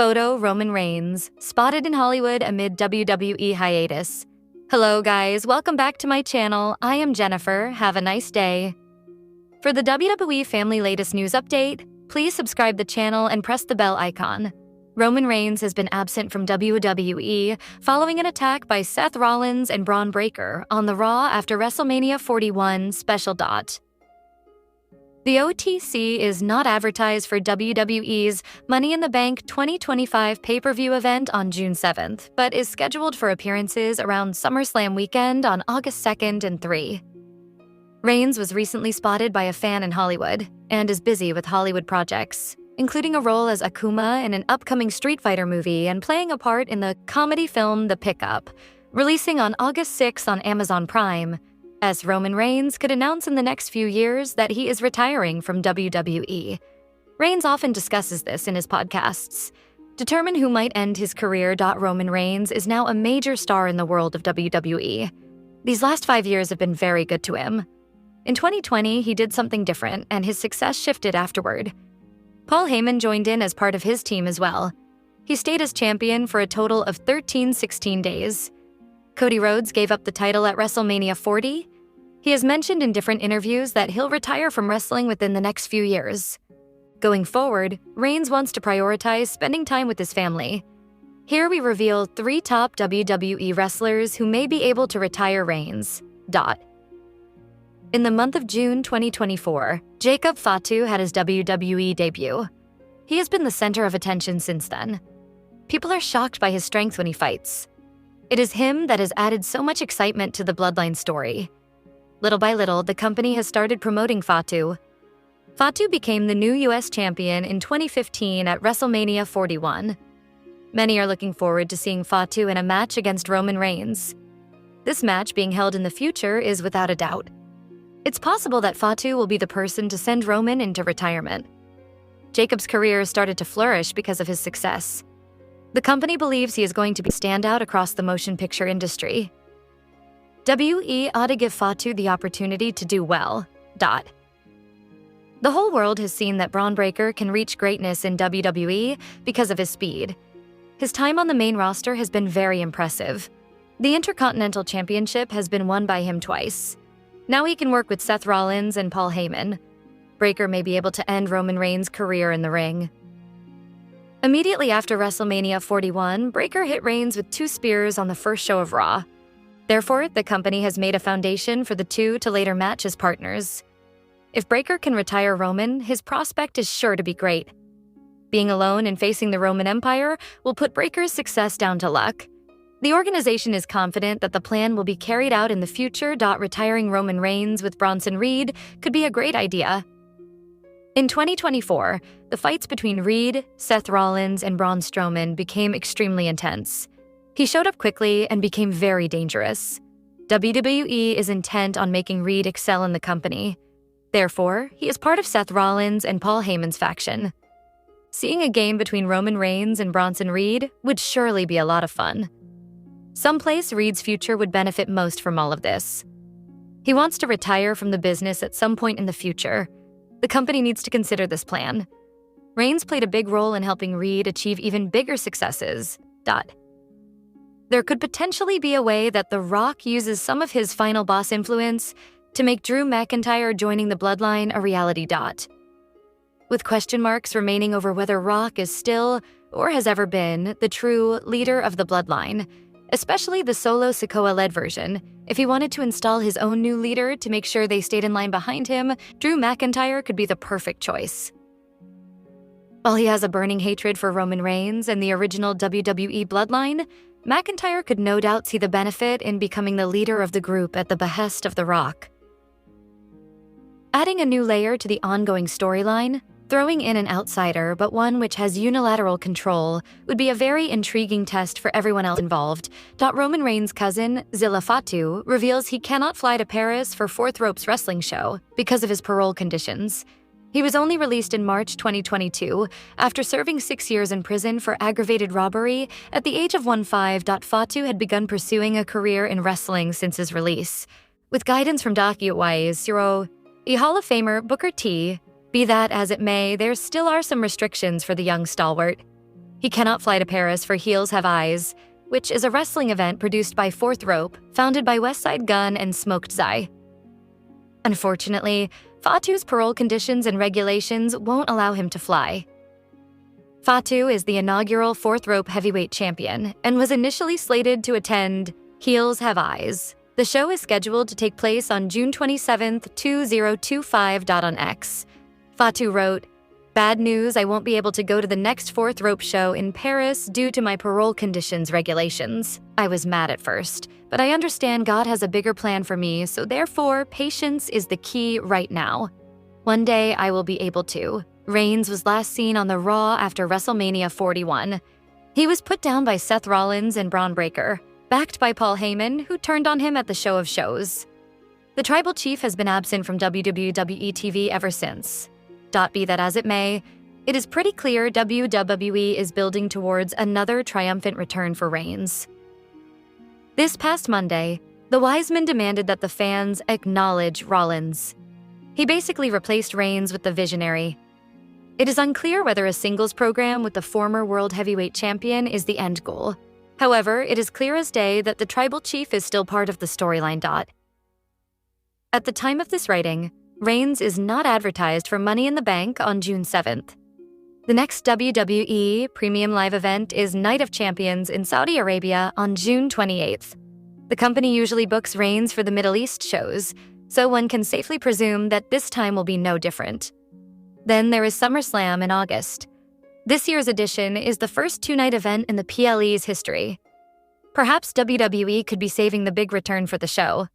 Photo Roman Reigns, spotted in Hollywood amid WWE hiatus. Hello guys, welcome back to my channel. I am Jennifer. Have a nice day. For the WWE family latest news update, please subscribe the channel and press the bell icon. Roman Reigns has been absent from WWE following an attack by Seth Rollins and Braun Breaker on the Raw after WrestleMania 41 special. The OTC is not advertised for WWE's Money in the Bank 2025 pay-per-view event on June 7th, but is scheduled for appearances around SummerSlam weekend on August 2nd and 3. Reigns was recently spotted by a fan in Hollywood and is busy with Hollywood projects, including a role as Akuma in an upcoming Street Fighter movie and playing a part in the comedy film The Pickup, releasing on August 6th on Amazon Prime, as Roman Reigns could announce in the next few years that he is retiring from WWE. Reigns often discusses this in his podcasts. Determine who might end his career. Roman Reigns is now a major star in the world of WWE. These last 5 years have been very good to him. In 2020, he did something different, and his success shifted afterward. Paul Heyman joined in as part of his team as well. He stayed as champion for a total of 16 days. Cody Rhodes gave up the title at WrestleMania 40. He has mentioned in different interviews that he'll retire from wrestling within the next few years. Going forward, Reigns wants to prioritize spending time with his family. Here we reveal 3 top WWE wrestlers who may be able to retire Reigns. In the month of June 2024, Zilla Fatu had his WWE debut. He has been the center of attention since then. People are shocked by his strength when he fights. It is him that has added so much excitement to the Bloodline story. Little by little, the company has started promoting Fatu. Fatu became the new US champion in 2015 at WrestleMania 41. Many are looking forward to seeing Fatu in a match against Roman Reigns. This match being held in the future is without a doubt. It's possible that Fatu will be the person to send Roman into retirement. Jacob's career started to flourish because of his success. The company believes he is going to be a standout across the motion picture industry. WE ought to give Fatu the opportunity to do well. The whole world has seen that Braun Breaker can reach greatness in WWE because of his speed. His time on the main roster has been very impressive. The Intercontinental Championship has been won by him twice. Now he can work with Seth Rollins and Paul Heyman. Breaker may be able to end Roman Reigns' career in the ring. Immediately after WrestleMania 41, Breaker hit Reigns with 2 spears on the first show of Raw. Therefore, the company has made a foundation for the two to later match as partners. If Breaker can retire Roman, his prospect is sure to be great. Being alone and facing the Roman Empire will put Breaker's success down to luck. The organization is confident that the plan will be carried out in the future. Retiring Roman Reigns with Bronson Reed could be a great idea. In 2024, the fights between Reed, Seth Rollins, and Braun Strowman became extremely intense. He showed up quickly and became very dangerous. WWE is intent on making Reed excel in the company. Therefore, he is part of Seth Rollins and Paul Heyman's faction. Seeing a game between Roman Reigns and Bronson Reed would surely be a lot of fun. Someplace Reed's future would benefit most from all of this. He wants to retire from the business at some point in the future. The company needs to consider this plan. Reigns played a big role in helping Reed achieve even bigger successes. There could potentially be a way that The Rock uses some of his final boss influence to make Drew McIntyre joining the Bloodline a reality. With question marks remaining over whether Rock is still, or has ever been, the true leader of the Bloodline, especially the Solo Sikoa-led version. If he wanted to install his own new leader to make sure they stayed in line behind him, Drew McIntyre could be the perfect choice. While he has a burning hatred for Roman Reigns and the original WWE Bloodline, McIntyre could no doubt see the benefit in becoming the leader of the group at the behest of The Rock. Adding a new layer to the ongoing storyline, throwing in an outsider, but one which has unilateral control, would be a very intriguing test for everyone else involved. Roman Reigns' cousin, Zilla Fatu, reveals he cannot fly to Paris for Fourth Rope's wrestling show because of his parole conditions. He was only released in March 2022 after serving 6 years in prison for aggravated robbery. At the age of 15, Fatu had begun pursuing a career in wrestling since his release. With guidance from Hiatus, Hall of Famer Booker T. Be that as it may, there still are some restrictions for the young stalwart. He cannot fly to Paris for Heels Have Eyes, which is a wrestling event produced by Fourth Rope, founded by Westside Gunn and Smoked Zai. Unfortunately, Fatu's parole conditions and regulations won't allow him to fly. Fatu is the inaugural Fourth Rope heavyweight champion and was initially slated to attend Heels Have Eyes. The show is scheduled to take place on June 27, 2025. On X. Fatu wrote, "Bad news, I won't be able to go to the next Fourth Rope show in Paris due to my parole conditions regulations. I was mad at first, but I understand God has a bigger plan for me, so therefore, patience is the key right now. One day I will be able to." Reigns was last seen on the Raw after WrestleMania 41. He was put down by Seth Rollins and Braun Breaker, backed by Paul Heyman, who turned on him at the Show of Shows. The Tribal Chief has been absent from WWE TV ever since. Be that as it may, it is pretty clear WWE is building towards another triumphant return for Reigns. This past Monday, the Wiseman demanded that the fans acknowledge Rollins. He basically replaced Reigns with the Visionary. It is unclear whether a singles program with the former World Heavyweight Champion is the end goal. However, it is clear as day that the Tribal Chief is still part of the storyline. At the time of this writing, Reigns is not advertised for Money in the Bank on June 7th. The next WWE Premium Live event is Night of Champions in Saudi Arabia on June 28th. The company usually books Reigns for the Middle East shows, so one can safely presume that this time will be no different. Then there is SummerSlam in August. This year's edition is the first two-night event in the PLE's history. Perhaps WWE could be saving the big return for the show.